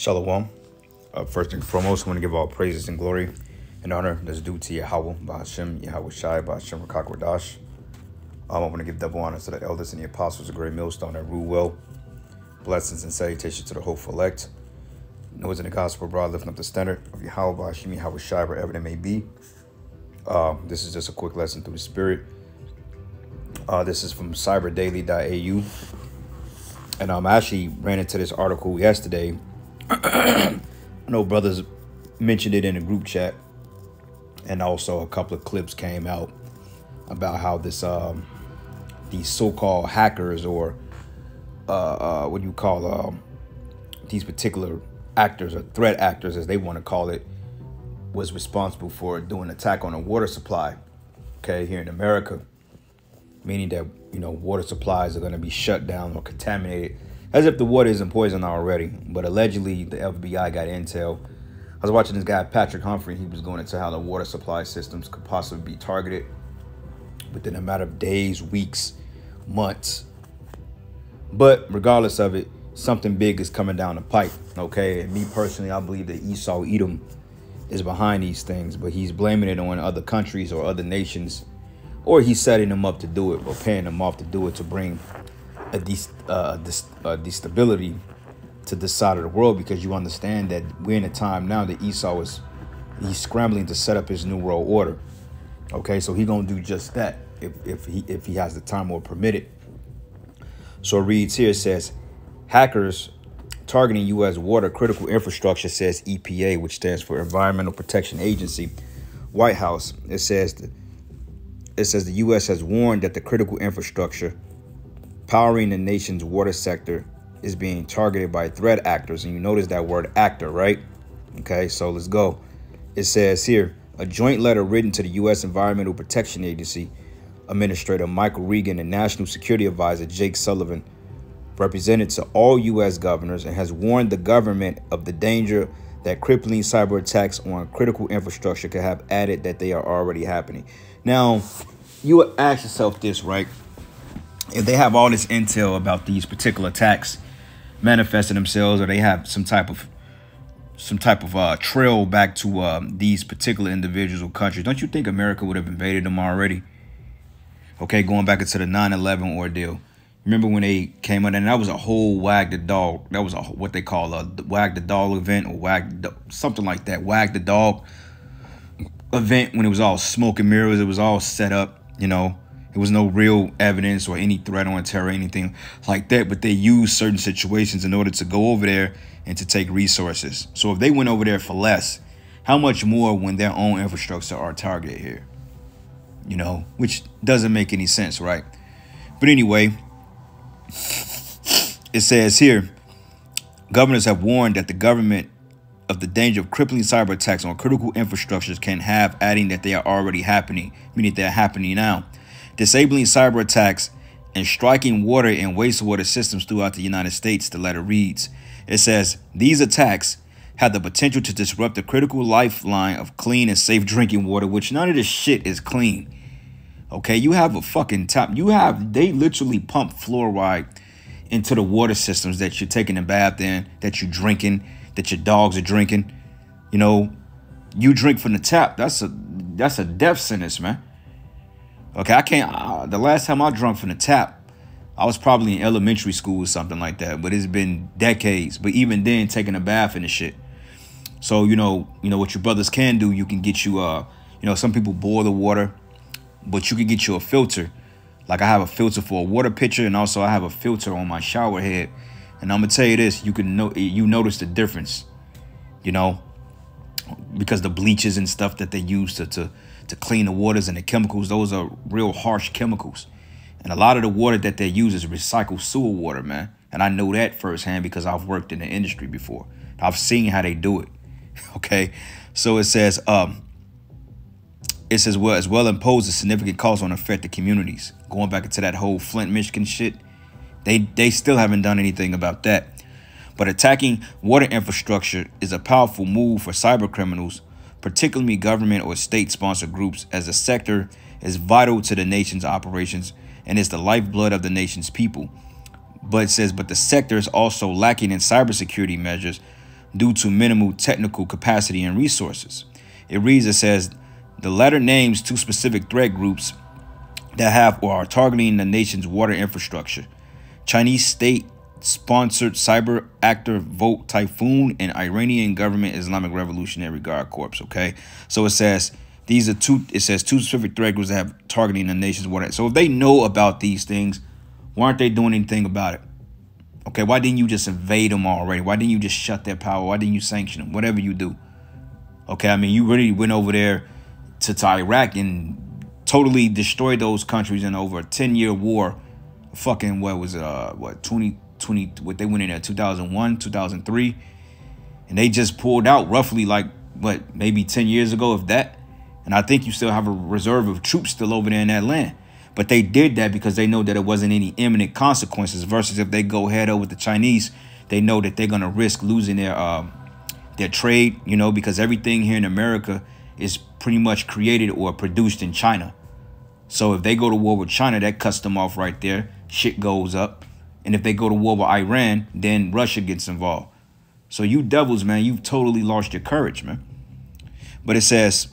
Shalom. First and foremost, I want to give all praises and glory and honor that's due to Yahweh, Bahashem, Yahweh Shai, Bahashem Rakakwadash. I want to give double honor to the elders and the apostles of Great Millstone that rule well. Blessings and salutations to the hopeful elect. Noise in the gospel abroad, lifting up the standard of Yahweh, Bahashem, Yahweh Shai, wherever it may be. This is just a quick lesson through the spirit. This is from cyberdaily.au. And I actually ran into this article yesterday. I know brothers mentioned it in a group chat, and also a couple of clips came out about how this these so-called hackers, or what do you call these particular actors, or threat actors as they want to call it, was responsible for doing an attack on a water supply, okay, here in America, meaning that, you know, water supplies are going to be shut down or contaminated, as if the water isn't poisoned already. But allegedly, the FBI got intel. I was watching this guy, Patrick Humphrey. He was going into how the water supply systems could possibly be targeted within a matter of days, weeks, months. But regardless of it, something big is coming down the pipe, okay? And me personally, I believe that Esau Edom is behind these things, but he's blaming it on other countries or other nations, or he's setting them up to do it, or paying them off to do it, to bring a destability to this side of the world, because you understand that we're in a time now that Esau he's scrambling to set up his new world order. Okay, so he's gonna do just that if he has the time or permit it. So it reads here, it says, hackers targeting U.S. water critical infrastructure, says EPA, which stands for Environmental Protection Agency. White House, it says the U.S. has warned that the critical infrastructure powering the nation's water sector is being targeted by threat actors. And you notice that word actor, right? Okay, so let's go. It says here, a joint letter written to the U.S. Environmental Protection Agency Administrator Michael Regan and National Security Advisor Jake Sullivan, represented to all U.S. governors, and has warned the government of the danger that crippling cyber attacks on critical infrastructure could have, added that they are already happening. Now, you would ask yourself this, right? If they have all this intel about these particular attacks manifesting themselves, or they have some type of trail back to these particular individuals or countries, don't you think America would have invaded them already? Okay, going back into the 9/11 ordeal. Remember when they came out, and that was a whole wag the dog. That was what they call a wag the dog event, or something like that. Wag the dog event, when it was all smoke and mirrors. It was all set up, you know. There was no real evidence or any threat on terror or anything like that. But they used certain situations in order to go over there and to take resources. So if they went over there for less, how much more when their own infrastructure are targeted here? You know, which doesn't make any sense, right? But anyway, it says here, governors have warned that the government of the danger of crippling cyber attacks on critical infrastructures can have, adding that they are already happening, meaning they're happening now. Disabling cyber attacks and striking water and wastewater systems throughout the United States, the letter reads. It says, these attacks have the potential to disrupt the critical lifeline of clean and safe drinking water, which none of this shit is clean. Okay, you have a fucking top. They literally pump fluoride into the water systems that you're taking a bath in, that you're drinking, that your dogs are drinking. You know, you drink from the tap. That's a death sentence, man. Okay, I can't. The last time I drank from the tap, I was probably in elementary school or something like that. But it's been decades. But even then, taking a bath and the shit. So you know what your brothers can do. You can get you some people boil the water, but you can get you a filter. Like I have a filter for a water pitcher, and also I have a filter on my shower head. And I'm gonna tell you this: you notice the difference, you know, because the bleaches and stuff that they use to clean the waters and the chemicals, those are real harsh chemicals. And a lot of the water that they use is recycled sewer water, man. And I know that firsthand because I've worked in the industry before. I've seen how they do it. Okay, so it says well, as well impose a significant cost on affected communities. Going back into that whole Flint, Michigan shit, they still haven't done anything about that. But attacking water infrastructure is a powerful move for cyber criminals, particularly government or state-sponsored groups, as the sector is vital to the nation's operations and is the lifeblood of the nation's people. But it says, but the sector is also lacking in cybersecurity measures, due to minimal technical capacity and resources. It reads, it says, the letter names two specific threat groups that have or are targeting the nation's water infrastructure. Chinese state-sponsored cyber actor Vote Typhoon and Iranian government Islamic Revolutionary Guard Corps, okay? So it says these are two specific threat groups that have targeting the nation's water. So if they know about these things, why aren't they doing anything about it? Okay, why didn't you just invade them already? Why didn't you just shut their power? Why didn't you sanction them? Whatever you do. Okay, I mean, you really went over there to Iraq and totally destroyed those countries in over a 10-year war. Fucking, what was it, 2020, what they went in there, 2001, 2003. And they just pulled out roughly like, what, maybe 10 years ago, if that. And I think you still have a reserve of troops still over there in that land. But they did that because they know that it wasn't any imminent consequences, versus if they go head over with the Chinese, they know that they're going to risk losing their trade, you know, because everything here in America is pretty much created or produced in China. So if they go to war with China, that cuts them off right there. Shit goes up. And if they go to war with Iran, then Russia gets involved. So you devils, man, you've totally lost your courage, man. But it says,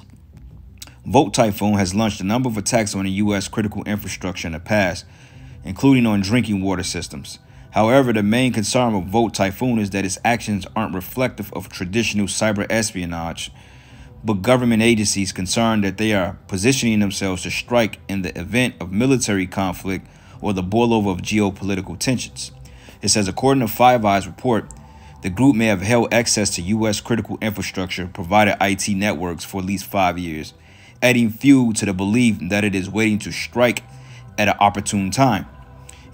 Vote Typhoon has launched a number of attacks on the U.S. critical infrastructure in the past, including on drinking water systems. However, the main concern of Vote Typhoon is that its actions aren't reflective of traditional cyber espionage, but government agencies concerned that they are positioning themselves to strike in the event of military conflict or the boil-over of geopolitical tensions. It says, according to Five Eyes report, the group may have held access to U.S. critical infrastructure, provided IT networks for at least 5 years, adding fuel to the belief that it is waiting to strike at an opportune time.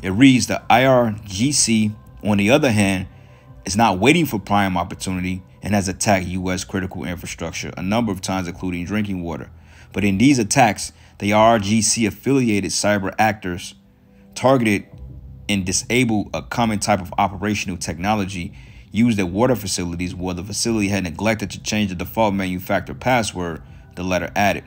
It reads, the IRGC, on the other hand, is not waiting for prime opportunity and has attacked U.S. critical infrastructure a number of times, including drinking water. But in these attacks, the IRGC-affiliated cyber actors targeted and disabled a common type of operational technology used at water facilities where the facility had neglected to change the default manufacturer password, the letter added.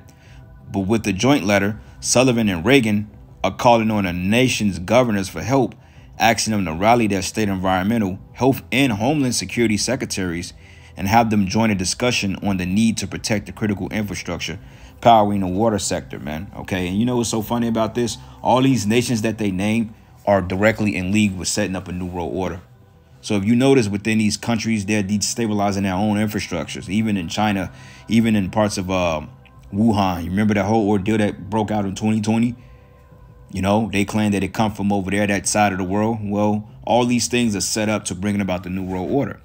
But with the joint letter, Sullivan and Reagan are calling on the nation's governors for help, asking them to rally their state environmental, health, and homeland security secretaries and have them join a discussion on the need to protect the critical infrastructure powering the water sector, man. Okay, and you know what's so funny about this? All these nations that they name are directly in league with setting up a new world order. So if you notice, within these countries, they're destabilizing their own infrastructures, even in China, even in parts of Wuhan. You remember that whole ordeal that broke out in 2020? You know, they claim that it come from over there, that side of the world. Well, all these things are set up to bring about the new world order.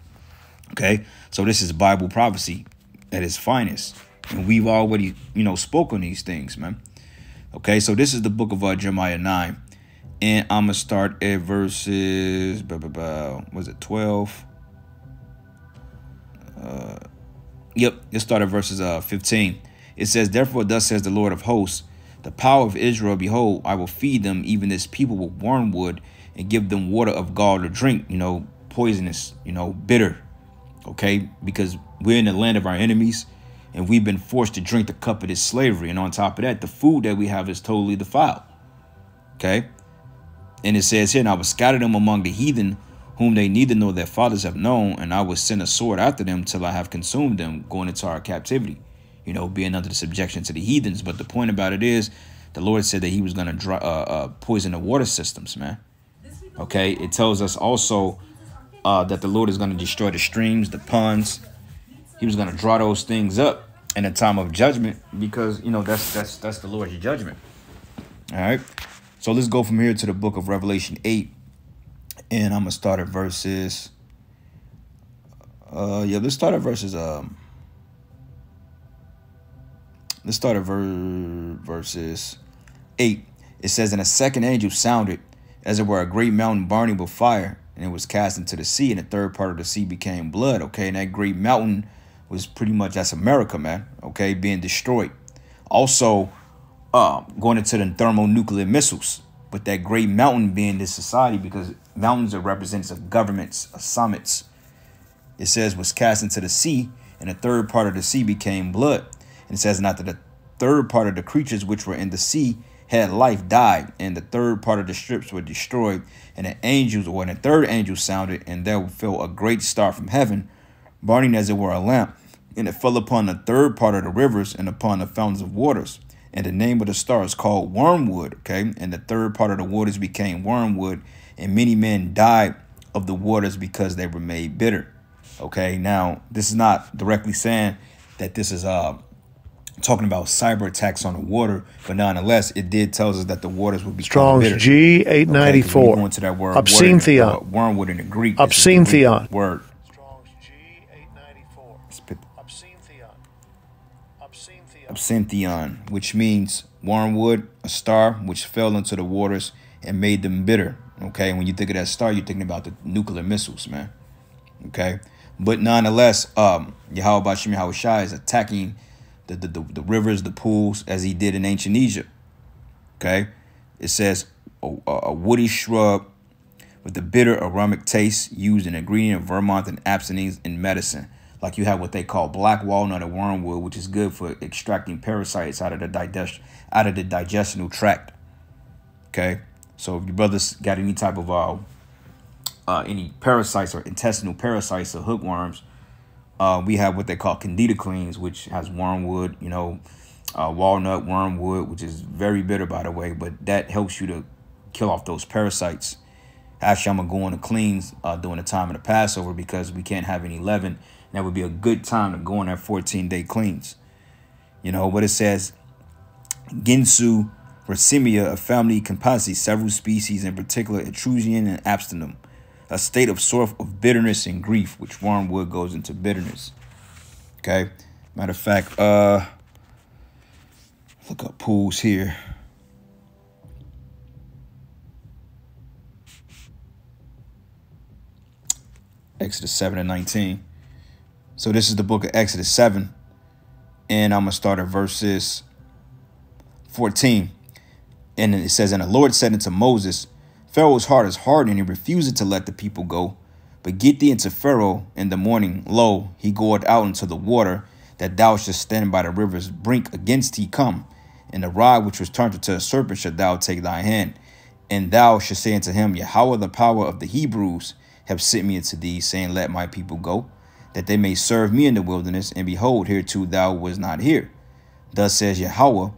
Okay, so this is Bible prophecy at its finest. And we've already, you know, spoken these things, man. Okay, so this is the book of Jeremiah 9. And I'm going to start at verses, was it 12? Yep, let's start at verses 15. It says, therefore, thus says the Lord of hosts, the power of Israel, behold, I will feed them, even this people with wormwood, and give them water of gall to drink, you know, poisonous, you know, bitter. Okay, because we're in the land of our enemies and we've been forced to drink the cup of this slavery. And on top of that, the food that we have is totally defiled. Okay. And it says here, and I will scatter them among the heathen, whom they neither nor their fathers have known, and I will send a sword after them till I have consumed them, going into our captivity, you know, being under the subjection to the heathens. But the point about it is, the Lord said that he was going to poison the water systems, man. Okay. It tells us also that the Lord is going to destroy the streams, the ponds. He was going to draw those things up in a time of judgment, because, you know, that's the Lord's judgment. All right. So let's go from here to the book of Revelation 8. And I'm going to start at verses. Let's start at verses. Let's start at verses 8. It says, and a second angel sounded, as it were a great mountain burning with fire, and it was cast into the sea, and the third part of the sea became blood. Okay, and that great mountain was pretty much, that's America, man. Okay, being destroyed. Also, going into the thermonuclear missiles. But that great mountain being this society, because mountains are representatives of governments, of summits. It says was cast into the sea, and the third part of the sea became blood. And it says, not that the third part of the creatures which were in the sea had life died, and the third part of the ships were destroyed, and the angels, or the third angel sounded, and there fell a great star from heaven, burning as it were a lamp. And it fell upon the third part of the rivers and upon the fountains of waters. And the name of the star is called Wormwood, okay? And the third part of the waters became wormwood, and many men died of the waters because they were made bitter. Okay, now this is not directly saying that this is talking about cyber attacks on the water, but nonetheless, it did tell us that the waters would be Strong's bitter. G 894. Okay, go into that word, Obscene theon. Wormwood in the Greek. Obscene theon. Word. Strong's G 894. Obscene theon. Obscene theon. Obscene theon, which means wormwood, a star which fell into the waters and made them bitter. Okay, when you think of that star, you're thinking about the nuclear missiles, man. Okay, but nonetheless, Yahweh Bashim Yahweh Shai is attacking the rivers, the pools, as he did in ancient Egypt. Okay, it says a woody shrub with a bitter aromatic taste, used an ingredient of Vermont and absinthe in medicine. Like you have what they call black walnut or wormwood, which is good for extracting parasites out of the digestional tract. Okay, so if your brothers got any type of any parasites or intestinal parasites or hookworms, we have what they call Candida cleans, which has wormwood, you know, walnut, wormwood, which is very bitter, by the way, but that helps you to kill off those parasites. Actually, I'm going to go on the cleans during the time of the Passover because we can't have any leaven. That would be a good time to go on that 14-day cleans. You know, but it says Ginsu racemia, a family composite, several species, in particular Etrusian and Abstinum, a state of sort of bitterness and grief, which wormwood goes into bitterness. Okay. Matter of fact, look up pools here. Exodus 7:19. So this is the book of Exodus 7. And I'm going to start at verses 14. And it says, and the Lord said unto Moses, Pharaoh's heart is hardened, and he refused to let the people go. But get thee into Pharaoh in the morning. Lo, he goeth out into the water, that thou shouldst stand by the river's brink against he come. And the rod which was turned into a serpent shalt thou take thy hand. And thou shalt say unto him, Yahweh, the power of the Hebrews, have sent me unto thee, saying, let my people go, that they may serve me in the wilderness. And behold, hereto thou was not here. Thus says Yahweh,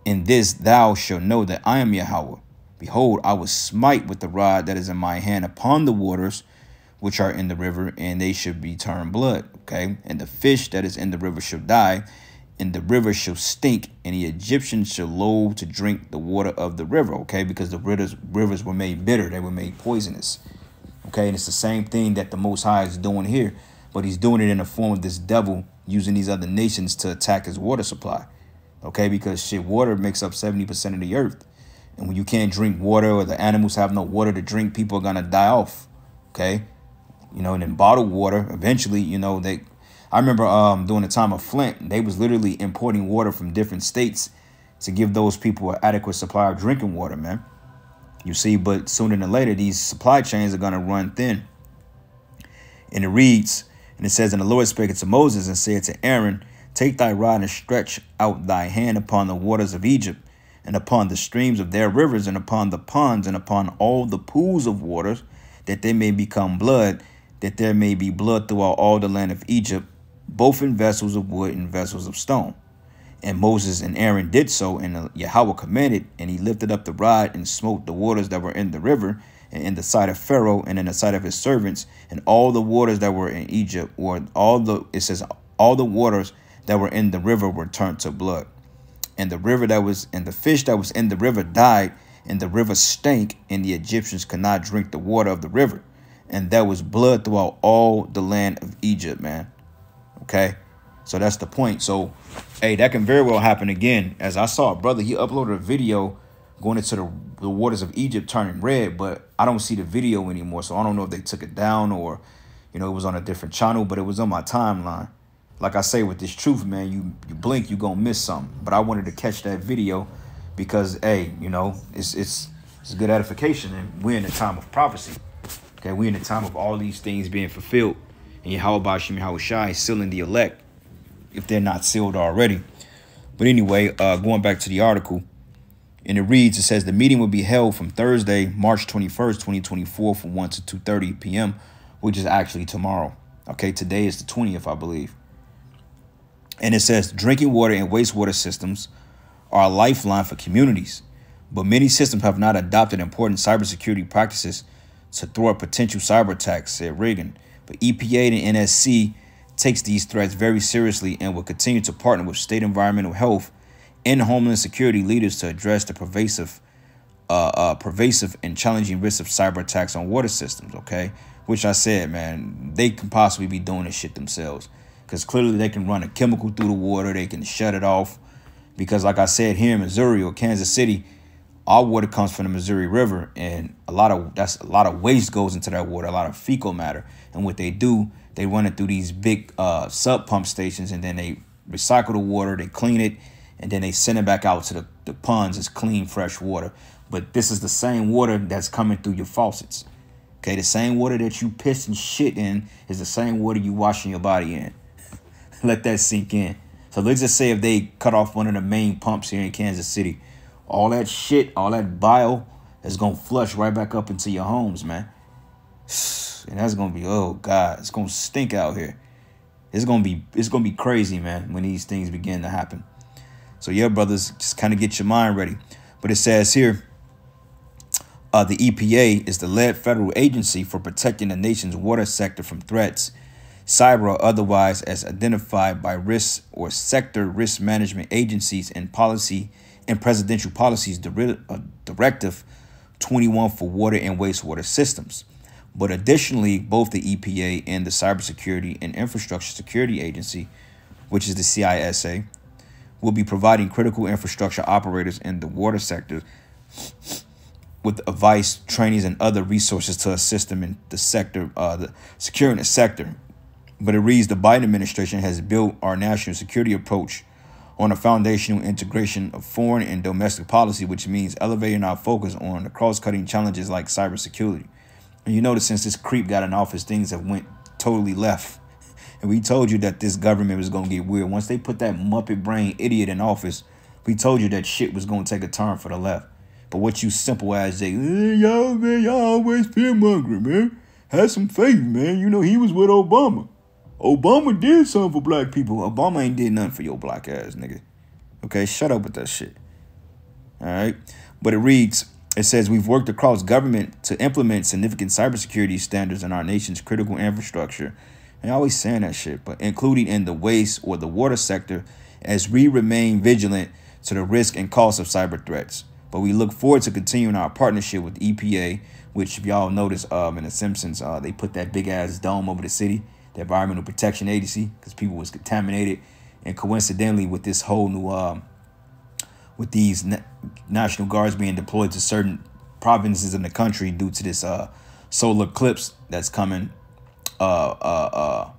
in this thou shalt know that I am Yahweh. Behold, I will smite with the rod that is in my hand upon the waters which are in the river, and they shall be turned blood. Okay, and the fish that is in the river shall die, and the river shall stink, and the Egyptians shall loathe to drink the water of the river. Okay, because the rivers were made bitter, they were made poisonous. Okay, and it's the same thing that the Most High is doing here, but he's doing it in the form of this devil using these other nations to attack his water supply. Okay, because shit, water makes up 70% of the earth. And when you can't drink water, or the animals have no water to drink, people are going to die off. Okay. You know, and then bottled water, eventually, you know, I remember during the time of Flint, they was literally importing water from different states to give those people an adequate supply of drinking water, man. You see, but sooner than later, these supply chains are going to run thin. And it reads, and it says, and the Lord spake unto Moses and said to Aaron, take thy rod and stretch out thy hand upon the waters of Egypt, and upon the streams of their rivers, and upon the ponds, and upon all the pools of waters, that they may become blood, that there may be blood throughout all the land of Egypt, both in vessels of wood and vessels of stone. And Moses and Aaron did so, and Yahweh commanded, and he lifted up the rod and smote the waters that were in the river, and in the sight of Pharaoh, and in the sight of his servants, and all the waters that were in Egypt, or all the waters that were in the river were turned to blood. And the fish that was in the river died, and the river stank, and the Egyptians could not drink the water of the river. And there was blood throughout all the land of Egypt, man. Okay, so that's the point. So, hey, that can very well happen again. As I saw a brother, he uploaded a video going into the waters of Egypt turning red, but I don't see the video anymore. So I don't know if they took it down or, you know, it was on a different channel, but it was on my timeline. Like I say, with this truth, man, you blink, you gonna miss something. But I wanted to catch that video because, hey, you know, it's good edification, and we're in the time of prophecy. Okay, we're in the time of all these things being fulfilled, and Yahweh Bashim Yahweh Shai sealing the elect if they're not sealed already. But anyway, going back to the article, and it reads, it says the meeting will be held from Thursday, March 21st, 2024, from 1 to 2:30 p.m., which is actually tomorrow. Okay, today is the 20th, I believe. And it says drinking water and wastewater systems are a lifeline for communities, but many systems have not adopted important cybersecurity practices to thwart potential cyber attacks, said Reagan. But EPA and NSC takes these threats very seriously and will continue to partner with state environmental health and homeland security leaders to address the pervasive and challenging risks of cyber attacks on water systems. Okay, which I said, man, they can possibly be doing this shit themselves, because clearly they can run a chemical through the water, they can shut it off. Because like I said, here in Missouri or Kansas City, our water comes from the Missouri River, and a lot of waste goes into that water, a lot of fecal matter. And what they do, they run it through these big sub pump stations, and then they recycle the water, they clean it, and then they send it back out to the ponds as clean, fresh water. But this is the same water that's coming through your faucets. Okay, the same water that you piss and shit in is the same water you washing your body in. Let that sink in. So let's just say if they cut off one of the main pumps here in Kansas City, all that shit, all that bile is going to flush right back up into your homes, man. And that's going to be, oh God, it's going to stink out here. It's going to be crazy, man, when these things begin to happen. So yeah, brothers, just kind of get your mind ready. But it says here, the EPA is the lead federal agency for protecting the nation's water sector from threats, cyber or otherwise, as identified by risk or sector risk management agencies and policy and presidential policies directive 21 for water and wastewater systems. But additionally, both the EPA and the Cybersecurity and Infrastructure Security Agency, which is the CISA, will be providing critical infrastructure operators in the water sector with advice, trainings, and other resources to assist them in the sector, securing the sector. But it reads the Biden administration has built our national security approach on a foundational integration of foreign and domestic policy, which means elevating our focus on the cross-cutting challenges like cybersecurity. And you notice since this creep got in office, things have went totally left. And we told you that this government was going to get weird. Once they put that Muppet brain idiot in office, we told you that shit was going to take a turn for the left. But what you simple ass say, y'all, man, y'all always fear-mongering, man. Have some faith, man. You know, he was with Obama. Obama did something for black people. Obama ain't did nothing for your black ass, nigga. Okay, shut up with that shit. All right. But it says, we've worked across government to implement significant cybersecurity standards in our nation's critical infrastructure. And I always saying that shit, but including in the waste or the water sector, as we remain vigilant to the risk and cost of cyber threats. But we look forward to continuing our partnership with EPA, which if y'all notice in The Simpsons, they put that big ass dome over the city, the Environmental Protection Agency, because people was contaminated. And coincidentally, with this whole new, with these National Guards being deployed to certain provinces in the country due to this solar eclipse that's coming after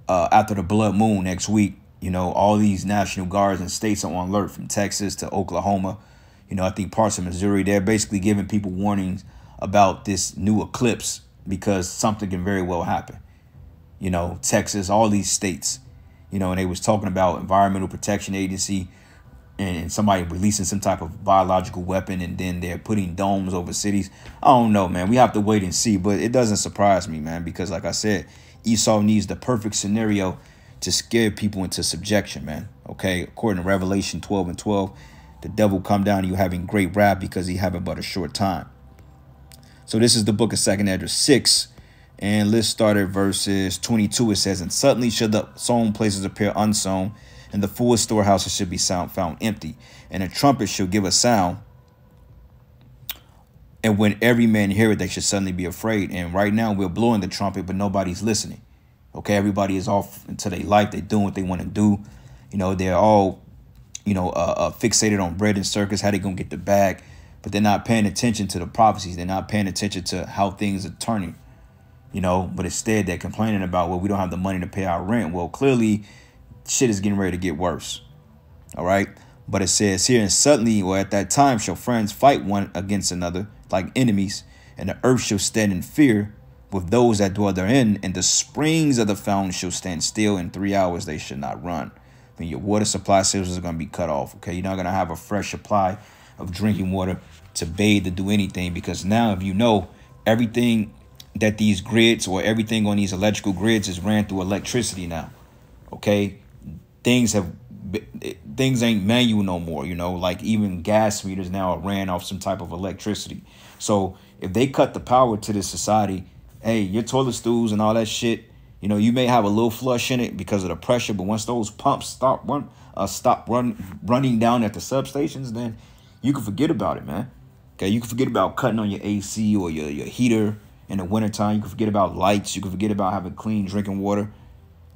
the blood moon next week, you know, all these National Guards and states are on alert from Texas to Oklahoma. You know, I think parts of Missouri, they're basically giving people warnings about this new eclipse because something can very well happen. You know, Texas, all these states, you know, and they was talking about Environmental Protection Agency and somebody releasing some type of biological weapon, and then they're putting domes over cities. I don't know, man. We have to wait and see, but it doesn't surprise me, man, because like I said, Esau needs the perfect scenario to scare people into subjection, man. Okay, according to Revelation 12:12, the devil come down to you having great wrath because he having but a short time. So this is the book of 2 Esdras 6. And let's start at verses 22. It says, and suddenly should the sown places appear unsown, and the full storehouses should be found empty. And a trumpet shall give a sound. And when every man hear it, they should suddenly be afraid. And right now we're blowing the trumpet, but nobody's listening. Okay, everybody is off into their life. They're doing what they want to do. You know, they're all, you know, fixated on bread and circus, how they going to get the bag. But they're not paying attention to the prophecies. They're not paying attention to how things are turning. You know, but instead they're complaining about, well, we don't have the money to pay our rent. Well, clearly shit is getting ready to get worse. All right. But it says here, and suddenly, or at that time, shall friends fight one against another like enemies, and the earth shall stand in fear with those that dwell therein, and the springs of the fountain shall stand still. In 3 hours they should not run. I mean, your water supply systems are going to be cut off. Okay. You're not going to have a fresh supply of drinking water to bathe, to do anything, because now, if you know, everything that these grids or everything on these electrical grids is ran through electricity now. Okay, things ain't manual no more. You know, like even gas meters now are ran off some type of electricity. So if they cut the power to this society, hey, your toilet stools and all that shit, you know, you may have a little flush in it because of the pressure, but once those pumps stop running down at the substations, then you can forget about it, man. Okay, you can forget about cutting on your AC or your heater in the wintertime. You can forget about lights. You can forget about having clean drinking water.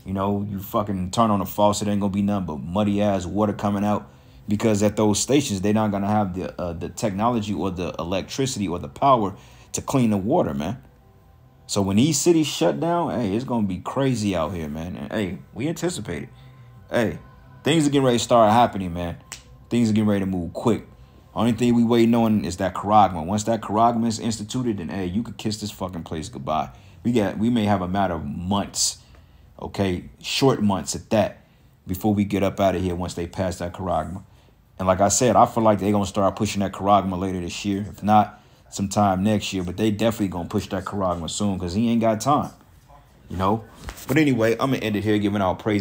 You know, you fucking turn on the faucet, ain't gonna be nothing but muddy ass water coming out, because at those stations they're not gonna have the technology or the electricity or the power to clean the water, man. So when these cities shut down, hey, it's gonna be crazy out here, man. And hey, we anticipate it. Hey, things are getting ready to start happening, man. Things are getting ready to move quick. Only thing we waiting on is that Charagma. Once that Charagma is instituted, then hey, you could kiss this fucking place goodbye. We may have a matter of months, okay, short months at that, before we get up out of here once they pass that Charagma. And like I said, I feel like they're gonna start pushing that Charagma later this year, if not sometime next year. But they definitely gonna push that Charagma soon, because he ain't got time, you know. But anyway, I'm gonna end it here, giving out praise.